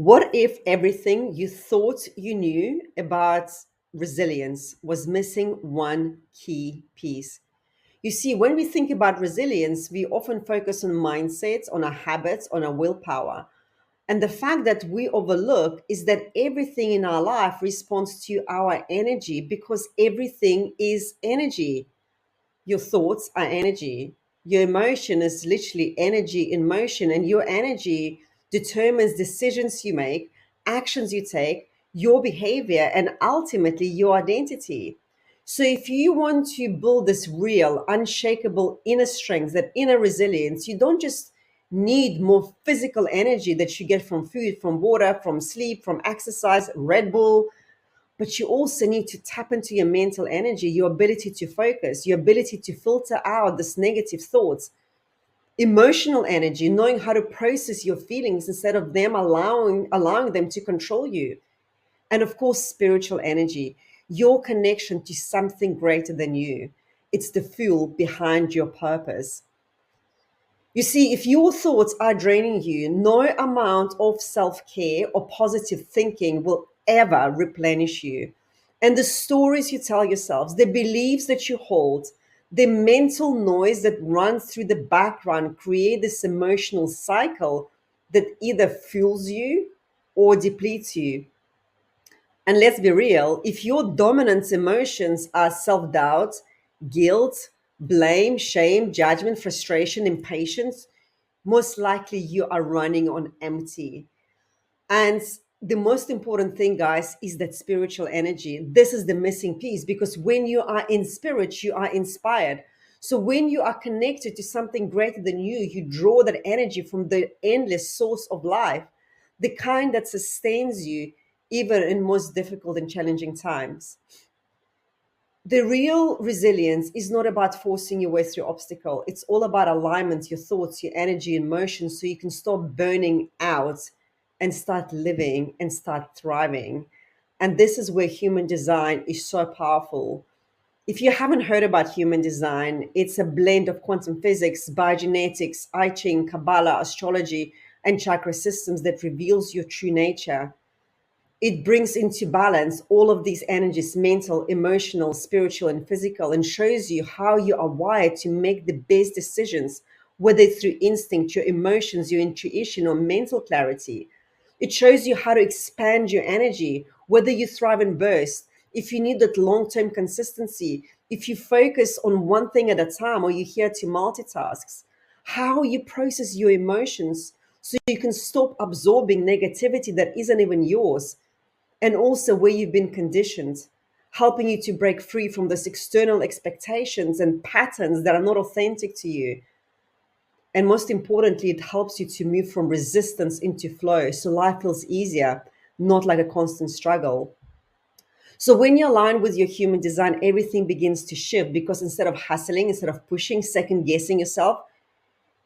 What if everything you thought you knew about resilience was missing one key piece? You see, when we think about resilience, we often focus on mindsets, on our habits, on our willpower. And the fact that we overlook is that everything in our life responds to our energy because everything is energy. Your thoughts are energy. Your emotion is literally energy in motion, and your energy determines decisions you make, actions you take, your behavior, and ultimately your identity. So, if you want to build this real, unshakable inner strength, that inner resilience, you don't just need more physical energy that you get from food, from water, from sleep, from exercise, Red Bull, but you also need to tap into your mental energy, your ability to focus, your ability to filter out this negative thoughts, emotional energy, knowing how to process your feelings instead of them allowing them to control you. And of course, spiritual energy, your connection to something greater than you. It's the fuel behind your purpose. You see, if your thoughts are draining you, no amount of self care or positive thinking will ever replenish you. And the stories you tell yourselves, the beliefs that you hold, the mental noise that runs through the background create this emotional cycle that either fuels you or depletes you. And let's be real, if your dominant emotions are self doubt, guilt, blame, shame, judgment, frustration, impatience, most likely you are running on empty. And the most important thing, guys, is that spiritual energy. This is the missing piece because when you are in spirit, you are inspired. So when you are connected to something greater than you draw that energy from the endless source of life, the kind that sustains you even in most difficult and challenging times. The real resilience is not about forcing your way through obstacle. It's all about alignment, your thoughts, your energy and motion, so you can stop burning out and start living and start thriving. And this is where human design is so powerful. If you haven't heard about human design, it's a blend of quantum physics, biogenetics, I Ching, Kabbalah, astrology, and chakra systems that reveals your true nature. It brings into balance all of these energies, mental, emotional, spiritual, and physical, and shows you how you are wired to make the best decisions, whether it's through instinct, your emotions, your intuition, or mental clarity. It shows you how to expand your energy, whether you thrive in bursts, if you need that long-term consistency, if you focus on one thing at a time, or you're here to multitask, how you process your emotions so you can stop absorbing negativity that isn't even yours, and also where you've been conditioned, helping you to break free from those external expectations and patterns that are not authentic to you. And most importantly, it helps you to move from resistance into flow so life feels easier, not like a constant struggle. So when you align with your human design, everything begins to shift because instead of hustling, instead of pushing, second guessing yourself,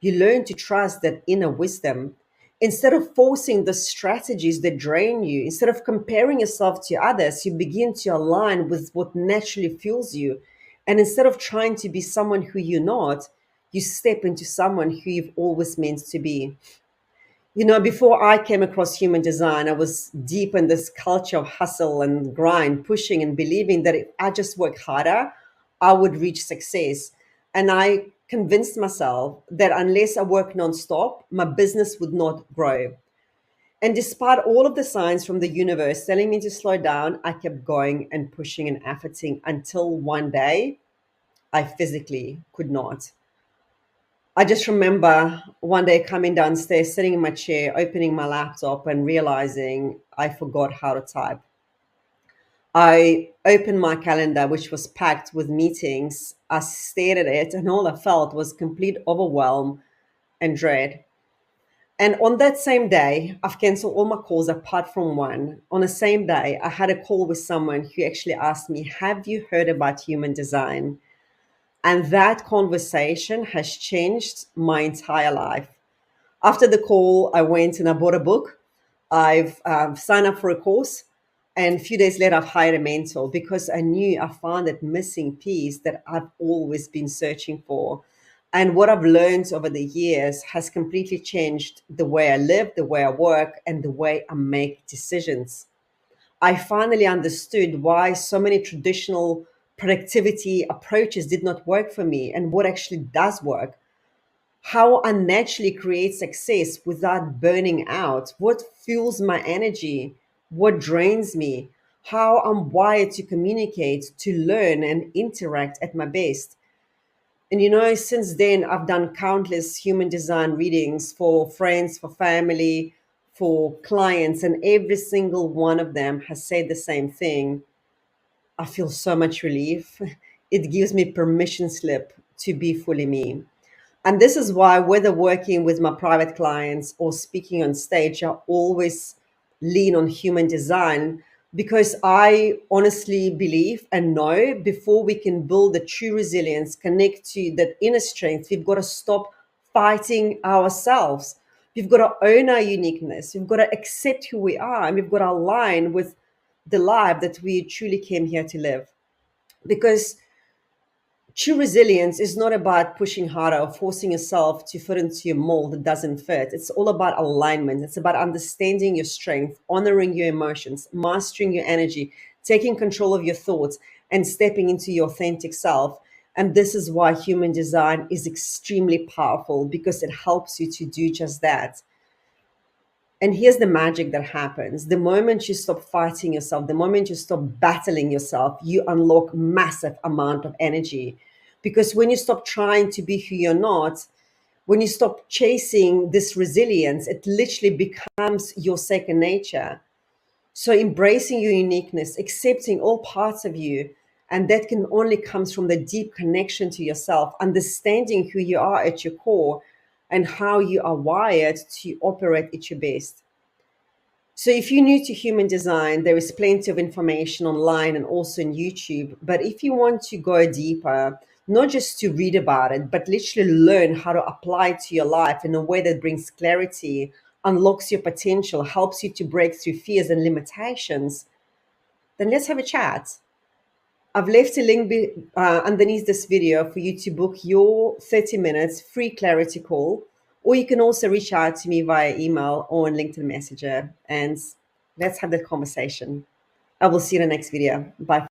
you learn to trust that inner wisdom. Instead of forcing the strategies that drain you, instead of comparing yourself to others, you begin to align with what naturally fuels you. And instead of trying to be someone who you're not, you step into someone who you've always meant to be. You know, before I came across human design, I was deep in this culture of hustle and grind, pushing and believing that if I just work harder, I would reach success. And I convinced myself that unless I work nonstop, my business would not grow. And despite all of the signs from the universe telling me to slow down, I kept going and pushing and efforting until one day I physically could not. I just remember one day coming downstairs, sitting in my chair, opening my laptop, and realizing I forgot how to type. I opened my calendar, which was packed with meetings. I stared at it, and all I felt was complete overwhelm and dread. And on that same day, I've canceled all my calls apart from one. On the same day, I had a call with someone who actually asked me, "Have you heard about human design?" And that conversation has changed my entire life. After the call, I went and I bought a book. I've signed up for a course. And a few days later, I've hired a mentor because I knew I found that missing piece that I've always been searching for. And what I've learned over the years has completely changed the way I live, the way I work, and the way I make decisions. I finally understood why so many traditional productivity approaches did not work for me and what actually does work. How I naturally create success without burning out, what fuels my energy, what drains me, how I'm wired to communicate, to learn, and interact at my best. And since then, I've done countless human design readings for friends, for family, for clients, and every single one of them has said the same thing. I feel so much relief. It gives me permission slip to be fully me. And this is why, whether working with my private clients or speaking on stage, I always lean on human design because I honestly believe and know before we can build the true resilience, connect to that inner strength, we've got to stop fighting ourselves. We've got to own our uniqueness. We've got to accept who we are, and we've got to align with the life that we truly came here to live. Because true resilience is not about pushing harder or forcing yourself to fit into a mold that doesn't fit. It's all about alignment. It's about understanding your strength, honoring your emotions, mastering your energy, taking control of your thoughts, and stepping into your authentic self. And this is why human design is extremely powerful, because it helps you to do just that. And here's the magic that happens. The moment you stop fighting yourself, the moment you stop battling yourself, you unlock massive amount of energy. Because when you stop trying to be who you're not, when you stop chasing this resilience, it literally becomes your second nature. So embracing your uniqueness, accepting all parts of you, and that can only comes from the deep connection to yourself, understanding who you are at your core and how you are wired to operate at your best. So, if you're new to human design, there is plenty of information online and also on YouTube. But if you want to go deeper, not just to read about it, but literally learn how to apply it to your life in a way that brings clarity, unlocks your potential, helps you to break through fears and limitations, then let's have a chat. I've left a link underneath this video for you to book your 30 minutes free clarity call, or you can also reach out to me via email or on LinkedIn Messenger, and let's have that conversation. I will see you in the next video. Bye.